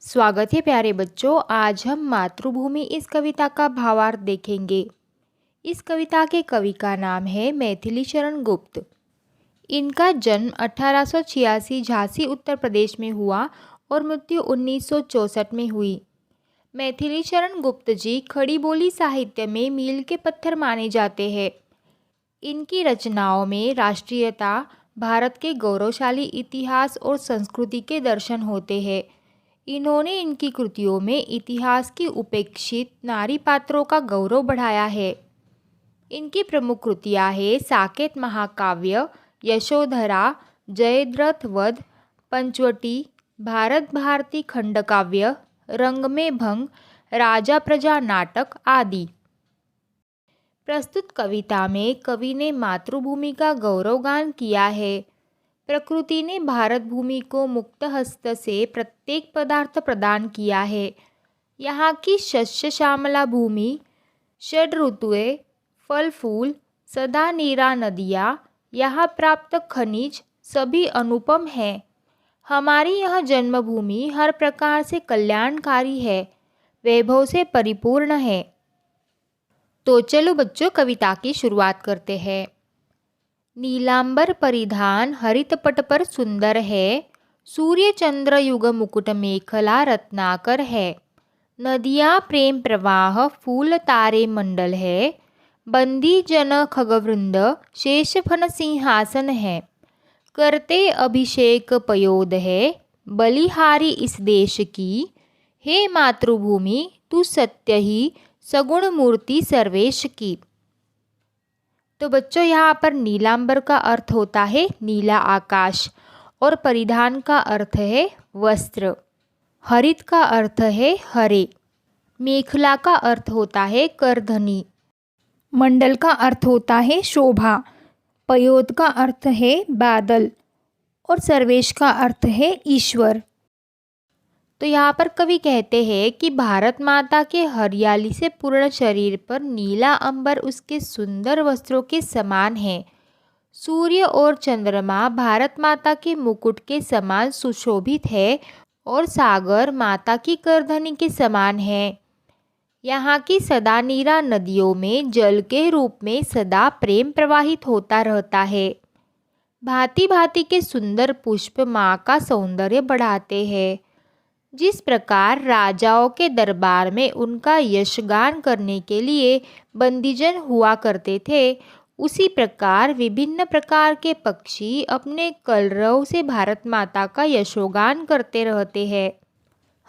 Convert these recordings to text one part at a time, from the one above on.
स्वागत है प्यारे बच्चों। आज हम मातृभूमि इस कविता का भावार्थ देखेंगे। इस कविता के कवि का नाम है मैथिली शरण गुप्त। इनका जन्म 1886 झांसी उत्तर प्रदेश में हुआ और मृत्यु 1964 में हुई। मैथिली शरण गुप्त जी खड़ी बोली साहित्य में मील के पत्थर माने जाते हैं। इनकी रचनाओं में राष्ट्रीयता, भारत के गौरवशाली इतिहास और संस्कृति के दर्शन होते हैं। इन्होंने इनकी कृतियों में इतिहास की उपेक्षित नारी पात्रों का गौरव बढ़ाया है। इनकी प्रमुख कृतियाँ हैं साकेत महाकाव्य, यशोधरा, जयद्रथ वध, पंचवटी, भारत भारती खंडकाव्य, रंग में भंग, राजा प्रजा नाटक आदि। प्रस्तुत कविता में कवि ने मातृभूमि का गौरवगान किया है। प्रकृति ने भारत भूमि को मुक्त हस्त से प्रत्येक पदार्थ प्रदान किया है। यहाँ की शस्य श्यामला भूमि, षड ऋतुएं, फल फूल, सदा नीरा नदियाँ, यहाँ प्राप्त खनिज सभी अनुपम हैं। हमारी यह जन्मभूमि हर प्रकार से कल्याणकारी है, वैभव से परिपूर्ण है। तो चलो बच्चों, कविता की शुरुआत करते हैं। नीलांबर परिधान हरित पट पर सुंदर है, सूर्य चंद्र युग मुकुट मेखला रत्नाकर है। नदियाँ प्रेम प्रवाह, फूल तारे मंडल है, बंदी जन खगवृंद, शेष फन सिंहासन है। करते अभिषेक पयोद है, बलिहारी इस देश की। हे मातृभूमि तू सत्य ही, सगुण मूर्ति सर्वेश की। तो बच्चों, यहाँ पर नीलांबर का अर्थ होता है नीला आकाश और परिधान का अर्थ है वस्त्र। हरित का अर्थ है हरे। मेखला का अर्थ होता है करधनी। मंडल का अर्थ होता है शोभा। पयोद का अर्थ है बादल और सर्वेश का अर्थ है ईश्वर। तो यहाँ पर कवि कहते हैं कि भारत माता के हरियाली से पूर्ण शरीर पर नीला अंबर उसके सुंदर वस्त्रों के समान है। सूर्य और चंद्रमा भारत माता के मुकुट के समान सुशोभित है और सागर माता की करधनी के समान है। यहाँ की सदा नीरा नदियों में जल के रूप में सदा प्रेम प्रवाहित होता रहता है। भांति भांति के सुंदर पुष्प माँ का सौंदर्य बढ़ाते हैं। जिस प्रकार राजाओं के दरबार में उनका यशगान करने के लिए बंदीजन हुआ करते थे, उसी प्रकार विभिन्न प्रकार के पक्षी अपने कलरव से भारत माता का यशोगान करते रहते हैं।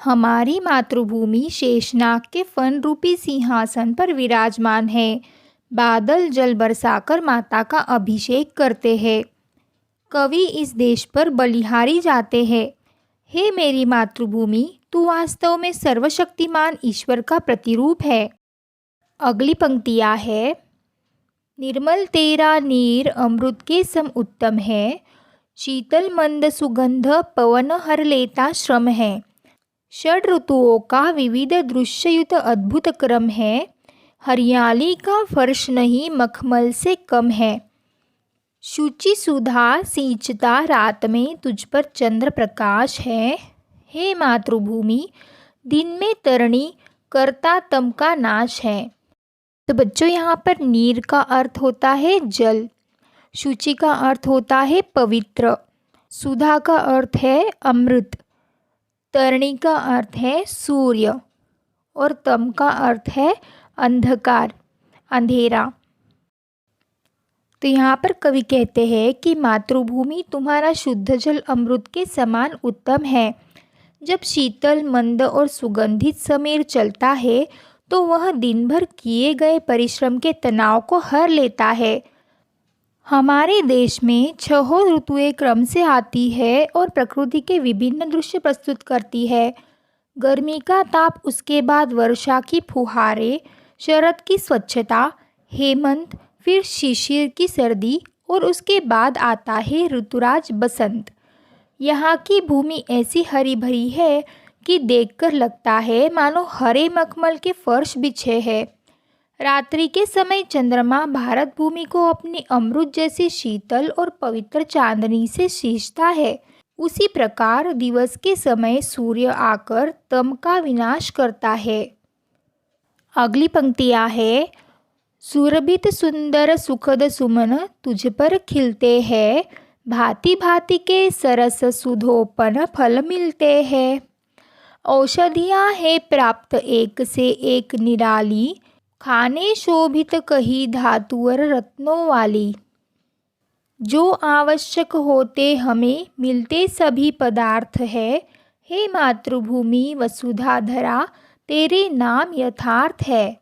हमारी मातृभूमि शेषनाग के फन रूपी सिंहासन पर विराजमान है। बादल जल बरसाकर माता का अभिषेक करते हैं। कवि इस देश पर बलिहारी जाते हैं। हे मेरी मातृभूमि, तू वास्तव में सर्वशक्तिमान ईश्वर का प्रतिरूप है। अगली पंक्तियाँ है, निर्मल तेरा नीर अमृत के सम उत्तम है, शीतल मंद सुगंध पवन हर लेता श्रम है। षड ऋतुओं का विविध दृश्ययुत अद्भुत क्रम है, हरियाली का फर्श नहीं मखमल से कम है। शुचि सुधा सींचता रात में तुझ पर चंद्र प्रकाश है। हे मातृभूमि, दिन में तरणी करता तम का नाश है। तो बच्चों, यहाँ पर नीर का अर्थ होता है जल, शुचि का अर्थ होता है पवित्र, सुधा का अर्थ है अमृत, तरणी का अर्थ है सूर्य और तम का अर्थ है अंधकार, अंधेरा। तो यहाँ पर कवि कहते हैं कि मातृभूमि तुम्हारा शुद्ध जल अमृत के समान उत्तम है। जब शीतल मंद और सुगंधित समीर चलता है तो वह दिन भर किए गए परिश्रम के तनाव को हर लेता है। हमारे देश में 6 ऋतुएं क्रम से आती है और प्रकृति के विभिन्न दृश्य प्रस्तुत करती है। गर्मी का ताप, उसके बाद वर्षा की फुहारें, शरद की स्वच्छता, हेमंत, फिर शिशिर की सर्दी और उसके बाद आता है ऋतुराज बसंत। यहाँ की भूमि ऐसी हरी भरी है कि देखकर लगता है मानो हरे मखमल के फर्श बिछे हैं। रात्रि के समय चंद्रमा भारत भूमि को अपनी अमृत जैसी शीतल और पवित्र चांदनी से सींचता है। उसी प्रकार दिवस के समय सूर्य आकर तम का विनाश करता है। अगली पंक्तियाँ है, सुरभित सुंदर सुखद सुमन तुझ पर खिलते हैं, भांति भांति के सरस सुधोपन फल मिलते हैं। औषधियाँ है प्राप्त एक से एक निराली, खाने शोभित कही धातुअर रत्नों वाली। जो आवश्यक होते हमें मिलते सभी पदार्थ है, हे मातृभूमि वसुधाधरा तेरे नाम यथार्थ है।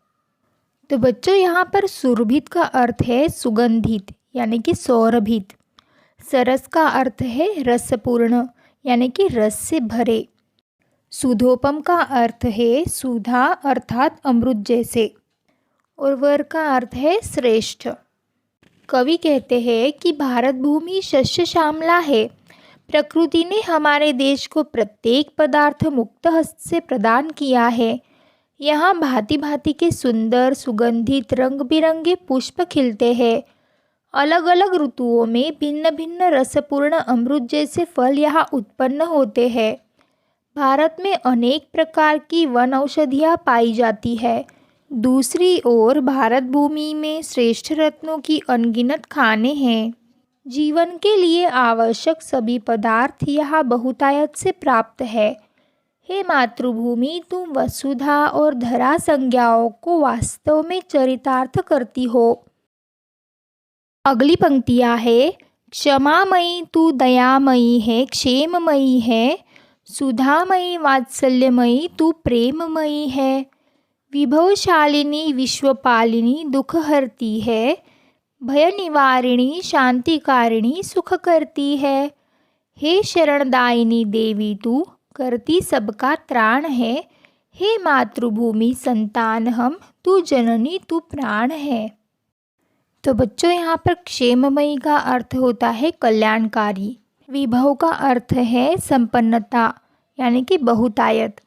तो बच्चों यहाँ पर सुरभित का अर्थ है सुगंधित यानी कि सौरभित। सरस का अर्थ है रसपूर्ण यानी कि रस से भरे। सुधोपम का अर्थ है सुधा अर्थात अमृत जैसे। और वर का अर्थ है श्रेष्ठ। कवि कहते हैं कि भारत भूमि शस्य श्यामला है। प्रकृति ने हमारे देश को प्रत्येक पदार्थ मुक्त हस्त से प्रदान किया है। यहाँ भांति भांति के सुंदर सुगंधित रंग बिरंगे पुष्प खिलते हैं। अलग अलग ऋतुओं में भिन्न भिन्न रसपूर्ण अमृत जैसे फल यहाँ उत्पन्न होते हैं। भारत में अनेक प्रकार की वन औषधियाँ पाई जाती है। दूसरी ओर भारत भूमि में श्रेष्ठ रत्नों की अनगिनत खाने हैं। जीवन के लिए आवश्यक सभी पदार्थ यहाँ बहुतायत से प्राप्त है। हे मातृभूमि, तुम वसुधा और धरा संज्ञाओं को वास्तव में चरितार्थ करती हो। अगली पंक्तियाँ है, क्षमामयी तू दयामयी है, क्षेममयी है, सुधामयी वात्सल्यमयी तू प्रेममयी है, विभवशालिनी विश्वपालिनी दुख हरती है, भय निवारिणी शांतिकारिणी सुख करती है। हे शरणदायिनी देवी तू करती सबका त्राण है। हे मातृभूमि संतान हम, तू जननी तू प्राण है। तो बच्चों यहाँ पर क्षेममयी का अर्थ होता है कल्याणकारी। विभव का अर्थ है संपन्नता यानी कि बहुतायत।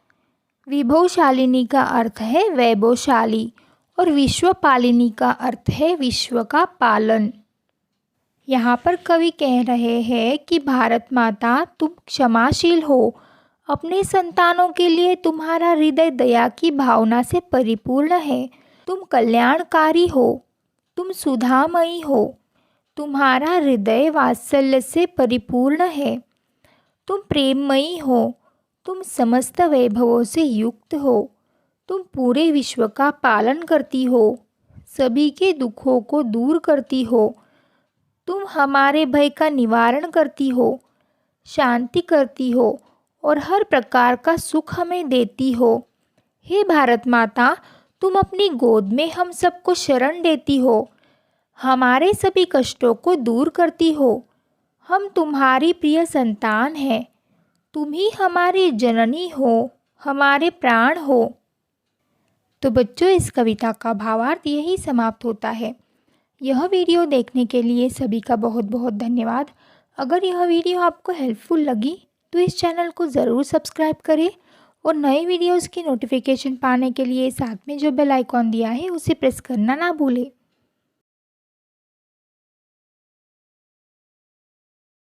विभवशालिनी का अर्थ है वैभवशाली और विश्वपालिनी का अर्थ है विश्व का पालन। यहाँ पर कवि कह रहे हैं कि भारत माता तुम क्षमाशील हो। अपने संतानों के लिए तुम्हारा हृदय दया की भावना से परिपूर्ण है। तुम कल्याणकारी हो, तुम सुधामयी हो, तुम्हारा हृदय वात्सल्य से परिपूर्ण है, तुम प्रेममयी हो, तुम समस्त वैभवों से युक्त हो, तुम पूरे विश्व का पालन करती हो, सभी के दुखों को दूर करती हो, तुम हमारे भय का निवारण करती हो, शांति करती हो और हर प्रकार का सुख हमें देती हो। हे भारत माता, तुम अपनी गोद में हम सबको शरण देती हो, हमारे सभी कष्टों को दूर करती हो। हम तुम्हारी प्रिय संतान हैं, तुम ही हमारी जननी हो, हमारे प्राण हो। तो बच्चों, इस कविता का भावार्थ यही समाप्त होता है। यह वीडियो देखने के लिए सभी का बहुत बहुत धन्यवाद। अगर यह वीडियो आपको हेल्पफुल लगी तो इस चैनल को ज़रूर सब्सक्राइब करें और नए वीडियोस की नोटिफिकेशन पाने के लिए साथ में जो बेल आइकॉन दिया है उसे प्रेस करना ना भूलें।